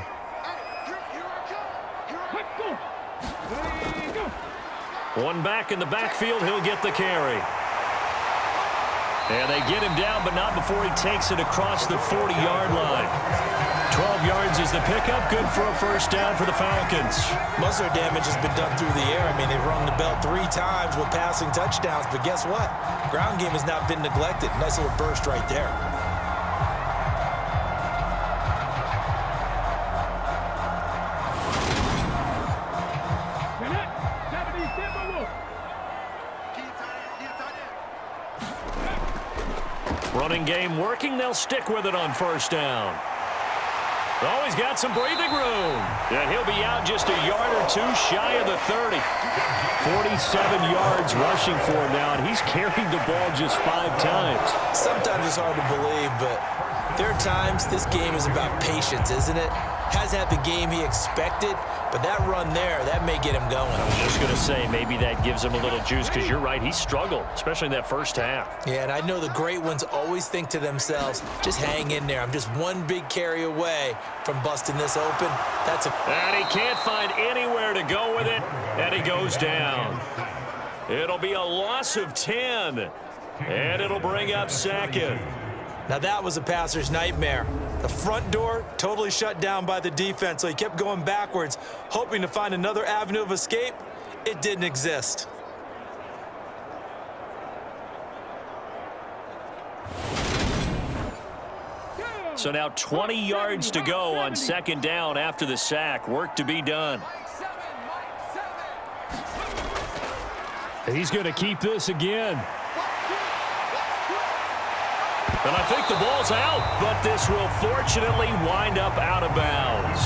[SPEAKER 6] One back in the backfield, he'll get the carry. And they get him down, but not before he takes it across the 40-yard line. 12 yards is the pickup. Good for a first down for the Falcons.
[SPEAKER 3] Most of their damage has been done through the air. I mean, they've rung the bell 3 times with passing touchdowns, but guess what? Ground game has not been neglected. Nice little burst right there.
[SPEAKER 6] Running game working. They'll stick with it on first down. Oh, he's got some breathing room. And he'll be out just a yard or two shy of the 30. 47 yards rushing for him now, and he's carried the ball just 5 times.
[SPEAKER 3] Sometimes it's hard to believe, but there are times this game is about patience, isn't it? Hasn't had the game he expected, but that run there, that may get him going.
[SPEAKER 6] I was just going to say, maybe that gives him a little juice, because you're right, he struggled, especially in that first half.
[SPEAKER 3] Yeah, and I know the great ones always think to themselves, just hang in there. I'm just one big carry away from busting this open.
[SPEAKER 6] And he can't find anywhere to go with it, and he goes down. It'll be a loss of 10, and it'll bring up second.
[SPEAKER 3] Now that was a passer's nightmare. The front door totally shut down by the defense, so he kept going backwards, hoping to find another avenue of escape. It didn't exist.
[SPEAKER 6] So now 20 yards to go on second down after the sack. Work to be done.
[SPEAKER 4] He's going to keep this again.
[SPEAKER 6] And I think the ball's out, but this will fortunately wind up out of bounds.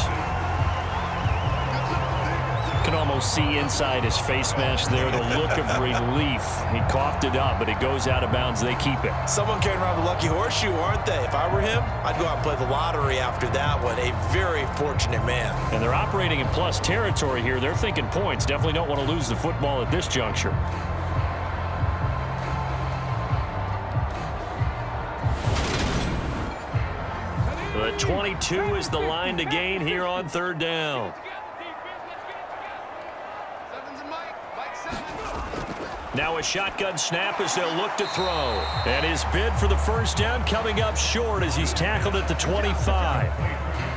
[SPEAKER 6] You can almost see inside his face mask there the look of relief. He coughed it up, but it goes out of bounds. They keep it.
[SPEAKER 3] Someone carrying around the lucky horseshoe, aren't they? If I were him, I'd go out and play the lottery after that one. A very fortunate man.
[SPEAKER 6] And they're operating in plus territory here. They're thinking points. Definitely don't want to lose the football at this juncture. But 22 is the line to gain here on third down. Now a shotgun snap as they'll look to throw. And his bid for the first down coming up short as he's tackled at the 25.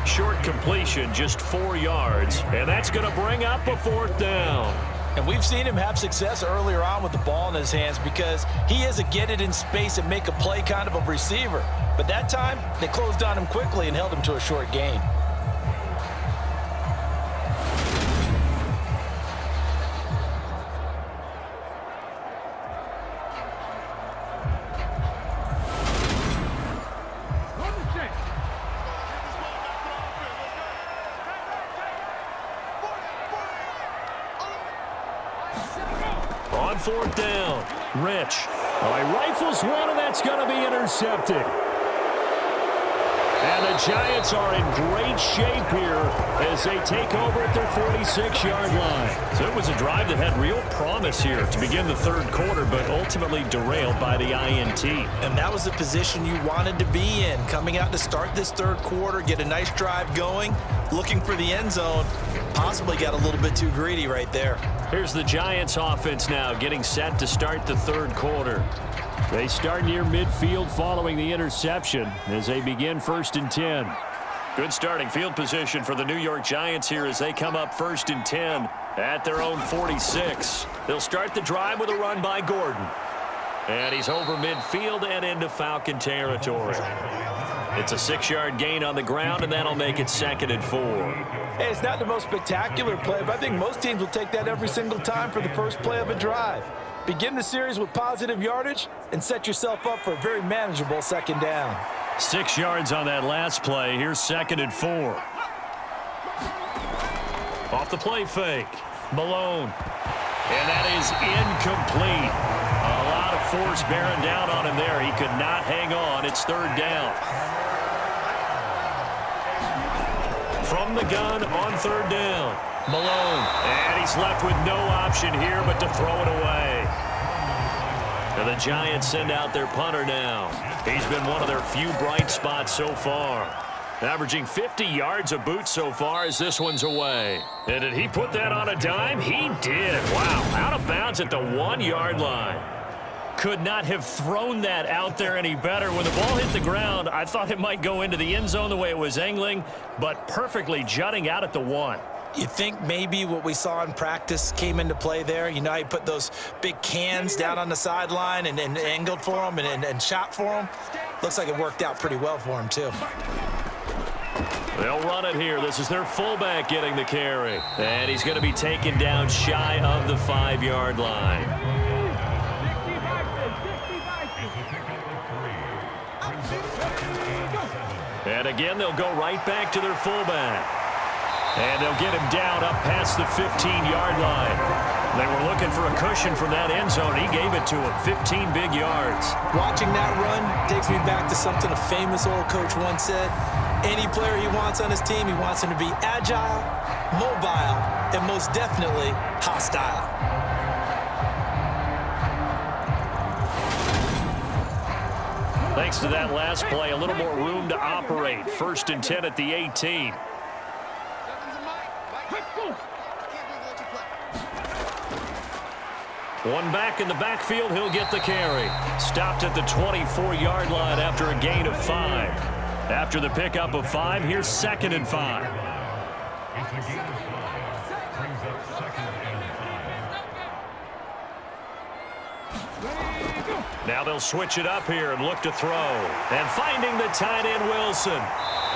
[SPEAKER 6] Short completion, just 4 yards. And that's going to bring up a fourth down.
[SPEAKER 3] And we've seen him have success earlier on with the ball in his hands because he is a get it in space and make a play kind of a receiver. But that time, they closed on him quickly and held him to a short gain.
[SPEAKER 6] On fourth down, Rich. Oh, he rifles one, and that's going to be intercepted. And the Giants are in great shape here as they take over at their 46-yard line. So it was a drive that had real promise here to begin the third quarter, but ultimately derailed by the INT.
[SPEAKER 3] And that was the position you wanted to be in, coming out to start this third quarter, get a nice drive going, looking for the end zone. Possibly got a little bit too greedy right there.
[SPEAKER 6] Here's the Giants offense now getting set to start the third quarter. They start near midfield following the interception as they begin 1st and 10.
[SPEAKER 2] Good starting field position for the New York Giants here as they come up 1st and 10 at their own 46. They'll start the drive with a run by Gordon. And he's over midfield and into Falcon territory. It's a 6-yard gain on the ground, and that'll make it 2nd and 4.
[SPEAKER 3] Hey, it's not the most spectacular play, but I think most teams will take that every single time for the first play of a drive. Begin the series with positive yardage and set yourself up for a very manageable 2nd down.
[SPEAKER 6] 6 yards on that last play. Here's 2nd and 4. Off the play fake. Malone. And that is incomplete. A lot of force bearing down on him there. He could not hang on. It's 3rd down. From the gun on 3rd down. Malone. And he's left with no option here but to throw it away. And the Giants send out their punter now. He's been one of their few bright spots so far. Averaging 50 yards a boot so far as this one's away. And did he put that on a dime? He did. Wow. Out of bounds at the 1-yard line. Could not have thrown that out there any better. When the ball hit the ground, I thought it might go into the end zone the way it was angling, but perfectly jutting out at the 1.
[SPEAKER 3] You think maybe what we saw in practice came into play there? You know, he put those big cans down on the sideline and angled for him and shot for him. Looks like it worked out pretty well for him, too.
[SPEAKER 6] They'll run it here. This is their fullback getting the carry. And he's going to be taken down shy of the 5-yard line. And again, they'll go right back to their fullback. And they'll get him down up past the 15-yard line. They were looking for a cushion from that end zone. He gave it to him. 15 big yards.
[SPEAKER 3] Watching that run takes me back to something a famous old coach once said. Any player he wants on his team, he wants him to be agile, mobile, and most definitely hostile.
[SPEAKER 6] Thanks to that last play, a little more room to operate. 1st and 10 at the 18. One back in the backfield, he'll get the carry. Stopped at the 24-yard line after a gain of 5. After the pickup of 5, here's 2nd and 5. Now they'll switch it up here and look to throw. And finding the tight end, Wilson.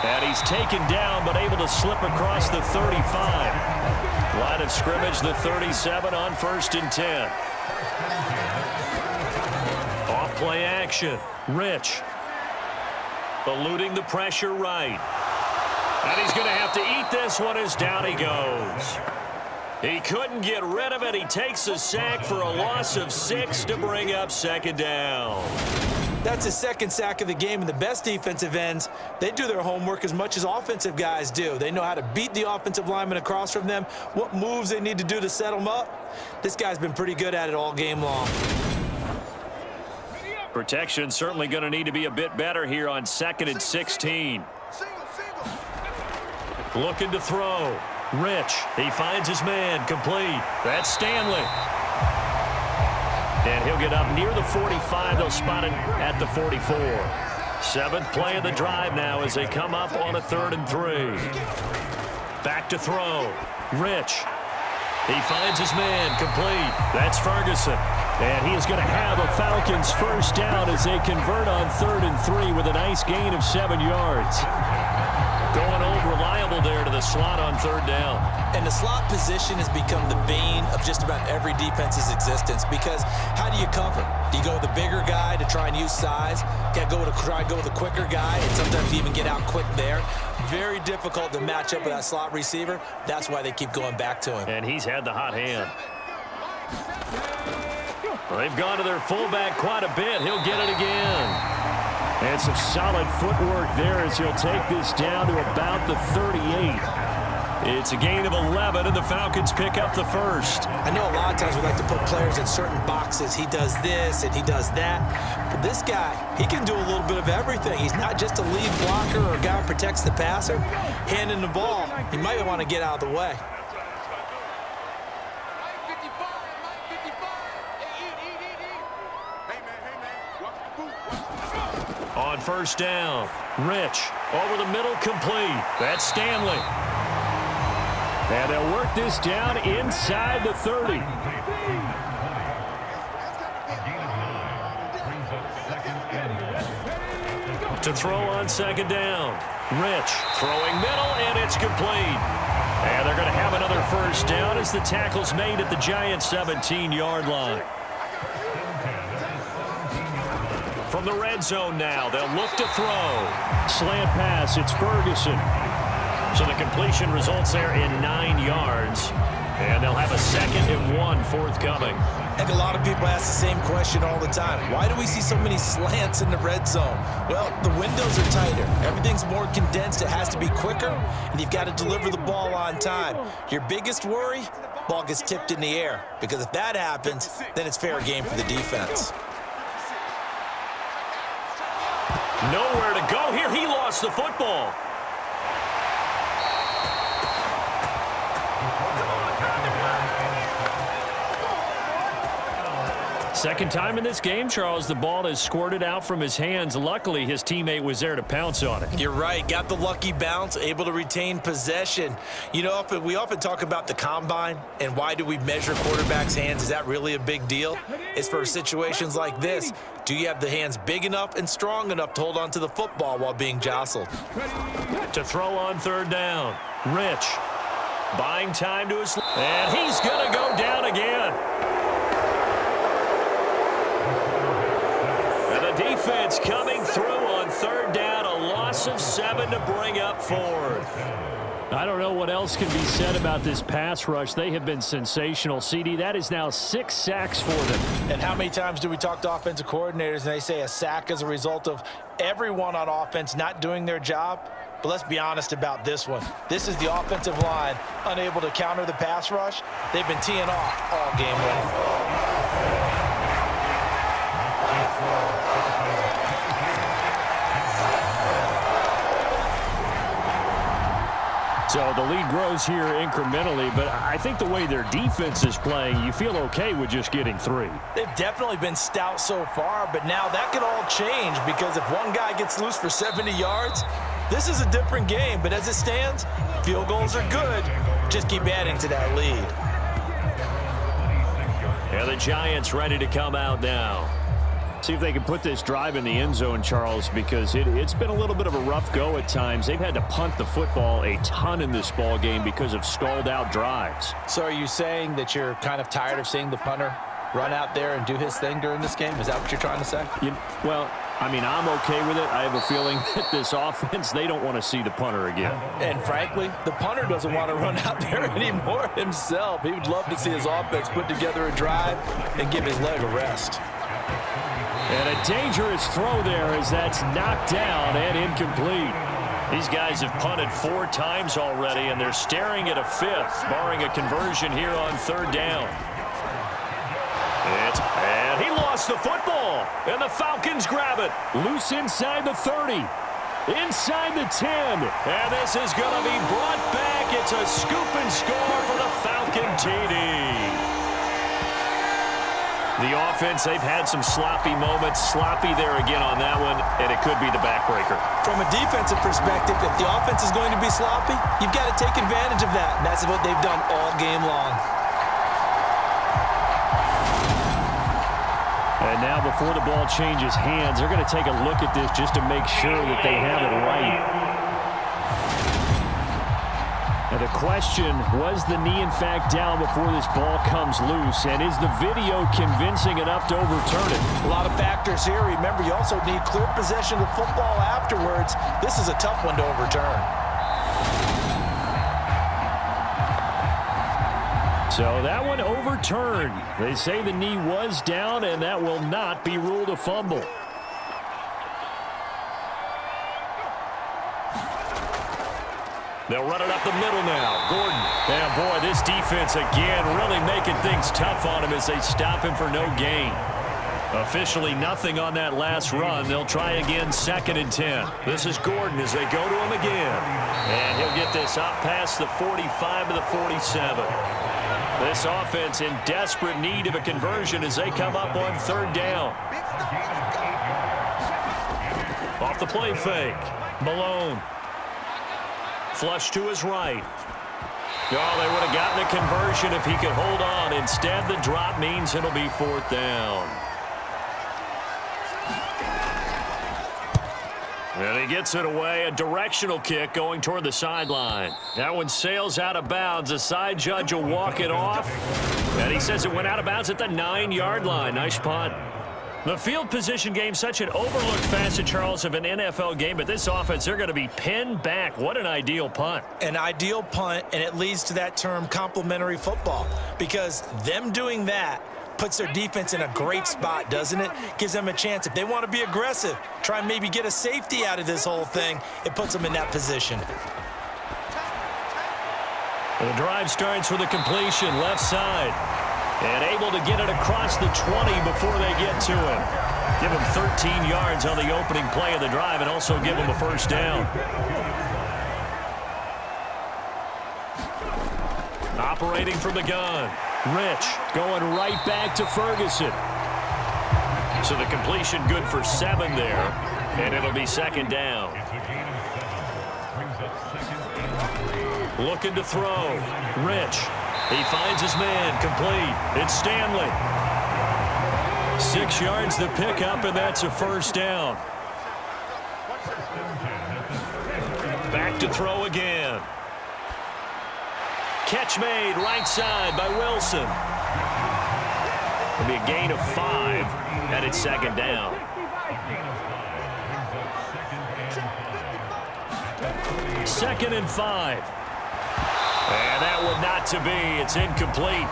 [SPEAKER 6] And he's taken down but able to slip across the 35. Line of scrimmage, the 37 on 1st and 10. Off play action. Rich. Eluding the pressure right. And he's going to have to eat this one as down he goes. He couldn't get rid of it. He takes a sack for a loss of 6 to bring up 2nd down.
[SPEAKER 3] That's his 2nd sack of the game, and the best defensive ends, they do their homework as much as offensive guys do. They know how to beat the offensive lineman across from them, what moves they need to do to set them up. This guy's been pretty good at it all game long.
[SPEAKER 6] Protection certainly going to need to be a bit better here on 2nd and 16. Looking to throw. Rich. He finds his man. Complete. That's Stanley. And he'll get up near the 45. They'll spot it at the 44. 7th play of the drive now as they come up on a 3rd and 3. Back to throw. Rich.
[SPEAKER 2] He finds his man, complete. That's Ferguson. And he is going to have a Falcons first down as they convert on 3rd and 3 with a nice gain of 7 yards. Going old reliable there to the slot on 3rd down.
[SPEAKER 3] And the slot position has become the bane of just about every defense's existence because how do you cover? Do you go with a bigger guy to try and use size? Can't try and go with a quicker guy, and sometimes you even get out quick there. Very difficult to match up with that slot receiver. That's why they keep going back to him.
[SPEAKER 2] And he's had the hot hand. Well, they've gone to their fullback quite a bit. He'll get it again. And some solid footwork there as he'll take this down to about the 38. It's a gain of 11, and the Falcons pick up the first.
[SPEAKER 3] I know a lot of times we like to put players in certain boxes. He does this and he does that. But this guy, he can do a little bit of everything. He's not just a lead blocker or a guy who protects the passer. Handing the ball, he might want to get out of the way.
[SPEAKER 2] On first down, Rich over the middle, complete. That's Stanley. And they'll work this down inside the 30. To throw on 2nd down. Rich throwing middle, and it's complete. And they're going to have another first down as the tackle's made at the Giants' 17-yard line. From the red zone now, they'll look to throw. Slant pass, it's Ferguson. So the completion results there in 9 yards. And they'll have a 2nd and 1 forthcoming.
[SPEAKER 3] I think a lot of people ask the same question all the time. Why do we see so many slants in the red zone? Well, the windows are tighter. Everything's more condensed. It has to be quicker, and you've got to deliver the ball on time. Your biggest worry, ball gets tipped in the air. Because if that happens, then it's fair game for the defense.
[SPEAKER 2] Nowhere to go here. He lost the football. Second time in this game, Charles, the ball has squirted out from his hands. Luckily, his teammate was there to pounce on it.
[SPEAKER 3] You're right. Got the lucky bounce, able to retain possession. You know, we often talk about the combine and why do we measure quarterbacks' hands. Is that really a big deal? It's for situations like this. Do you have the hands big enough and strong enough to hold on to the football while being jostled?
[SPEAKER 2] To throw on 3rd down. Rich buying time to his... And he's going to go down again. Defense coming through on 3rd down, a loss of 7 to bring up 4th.
[SPEAKER 6] I don't know what else can be said about this pass rush. They have been sensational. CD, that is now 6 sacks for them.
[SPEAKER 3] And how many times do we talk to offensive coordinators and they say a sack is a result of everyone on offense not doing their job? But let's be honest about this one. This is the offensive line unable to counter the pass rush. They've been teeing off all game long.
[SPEAKER 6] So the lead grows here incrementally, but I think the way their defense is playing, you feel okay with just getting 3.
[SPEAKER 3] They've definitely been stout so far, but now that could all change because if one guy gets loose for 70 yards, this is a different game. But as it stands, field goals are good. Just keep adding to that lead.
[SPEAKER 2] And the Giants ready to come out now.
[SPEAKER 6] See if they can put this drive in the end zone, Charles, because it's been a little bit of a rough go at times. They've had to punt the football a ton in this ball game because of stalled out drives.
[SPEAKER 3] So are you saying that you're kind of tired of seeing the punter run out there and do his thing during this game? Is that what you're trying to say?
[SPEAKER 6] Well, I mean, I'm okay with it. I have a feeling that this offense, they don't want to see the punter again.
[SPEAKER 3] And frankly, the punter doesn't want to run out there anymore himself. He would love to see his offense put together a drive and give his leg a rest.
[SPEAKER 6] And a dangerous throw there as that's knocked down and incomplete.
[SPEAKER 2] These guys have punted 4 times already, and they're staring at a 5th, barring a conversion here on 3rd down. And he lost the football, and the Falcons grab it.
[SPEAKER 6] Loose inside the 30, inside the 10.
[SPEAKER 2] And this is going to be brought back. It's a scoop and score for the Falcon TD. The offense, they've had some sloppy moments. Sloppy there again on that one, and it could be the backbreaker.
[SPEAKER 3] From a defensive perspective, if the offense is going to be sloppy, you've got to take advantage of that. And that's what they've done all game long.
[SPEAKER 6] And now before the ball changes hands, they're going to take a look at this just to make sure that they have it right. And the question, was the knee in fact down before this ball comes loose? And is the video convincing enough to overturn it?
[SPEAKER 3] A lot of factors here. Remember, you also need clear possession of the football afterwards. This is a tough one to overturn.
[SPEAKER 6] So that one overturned. They say the knee was down, and that will not be ruled a fumble. They'll run it up the middle now. Gordon. And boy, this defense again really making things tough on him as they stop him for no gain. Officially nothing on that last run. They'll try again, 2nd and 10. This is Gordon as they go to him again. And he'll get this up past the 45 to the 47. This offense in desperate need of a conversion as they come up on 3rd down. Off the play fake. Malone. Flush to his right. Oh, they would have gotten a conversion if he could hold on. Instead, the drop means it'll be 4th down. And he gets it away. A directional kick going toward the sideline. That one sails out of bounds. The side judge will walk it off. And he says it went out of bounds at the 9-yard line. Nice punt. The field position game, such an overlooked facet, Charles, of an NFL game. But this offense, they're going to be pinned back. What an ideal punt.
[SPEAKER 3] An ideal punt, and it leads to that term complementary football. Because them doing that puts their defense in a great spot, doesn't it? Gives them a chance. If they want to be aggressive, try and maybe get a safety out of this whole thing, it puts them in that position.
[SPEAKER 6] The drive starts with a completion, left side. And able to get it across the 20 before they get to him. Give him 13 yards on the opening play of the drive and also give him a 1st down. Operating from the gun. Rich going right back to Ferguson. So the completion good for 7 there. And it'll be 2nd down. Looking to throw. Rich. He finds his man, complete. It's Stanley. 6 yards to pick up, and that's a 1st down. Back to throw again. Catch made, right side by Wilson. It'll be a gain of 5, and it's 2nd down. 2nd and 5. And that one not to be. It's incomplete.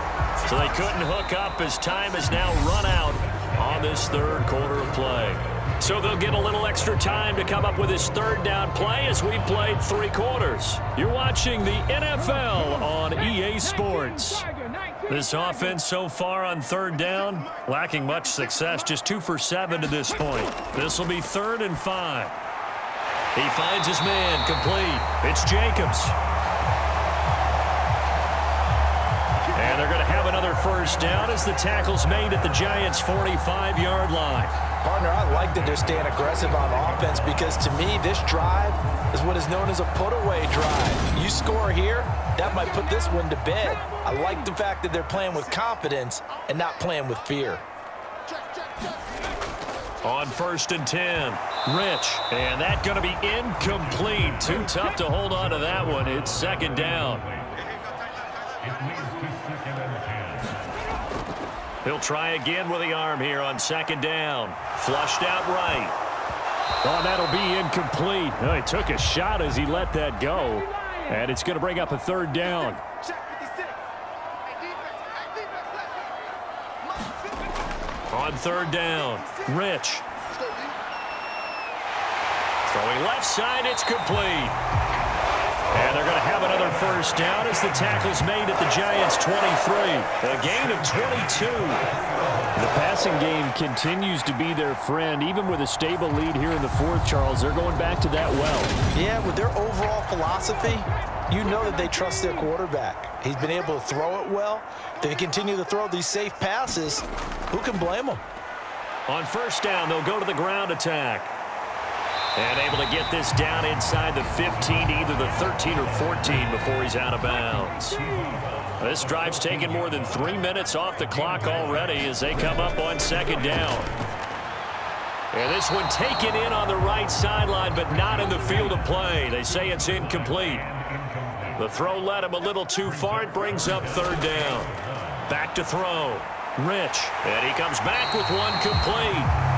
[SPEAKER 6] So they couldn't hook up as time has now run out on this 3rd quarter of play. So they'll get a little extra time to come up with this 3rd down play as we played 3 quarters. You're watching the NFL on EA Sports. This offense so far on 3rd down, lacking much success, just 2 for 7 to this point. This will be 3rd and 5. He finds his man, complete. It's Jacobs. And they're going to have another 1st down as the tackle's made at the Giants' 45-yard line.
[SPEAKER 3] Partner, I like that they're staying aggressive on offense because to me, this drive is what is known as a put-away drive. You score here, that might put this one to bed. I like the fact that they're playing with confidence and not playing with fear.
[SPEAKER 6] On 1st and 10, Rich. And that's going to be incomplete. Too tough to hold on to that one. It's 2nd down. He'll try again with the arm here on 2nd down. Flushed out right. Oh, that'll be incomplete. Oh, he took a shot as he let that go. And it's going to bring up a 3rd down. On 3rd down, Rich. Throwing left side, it's complete. And they're going to have another 1st down as the tackle's made at the Giants' 23. A gain of 22. The passing game continues to be their friend. Even with a stable lead here in the 4th, Charles, they're going back to that well.
[SPEAKER 3] Yeah, with their overall philosophy, you know that they trust their quarterback. He's been able to throw it well. They continue to throw these safe passes. Who can blame them?
[SPEAKER 6] On 1st down, they'll go to the ground attack.
[SPEAKER 2] And able to get this down inside the 15 to either the 13 or 14 before he's out of bounds. This drive's taken more than 3 minutes off the clock already as they come up on second down. And this one taken in on the right sideline, but not in the field of play. They say it's incomplete. The throw led him a little too far. It brings up third down. Back to throw. Rich. And he comes back with one complete.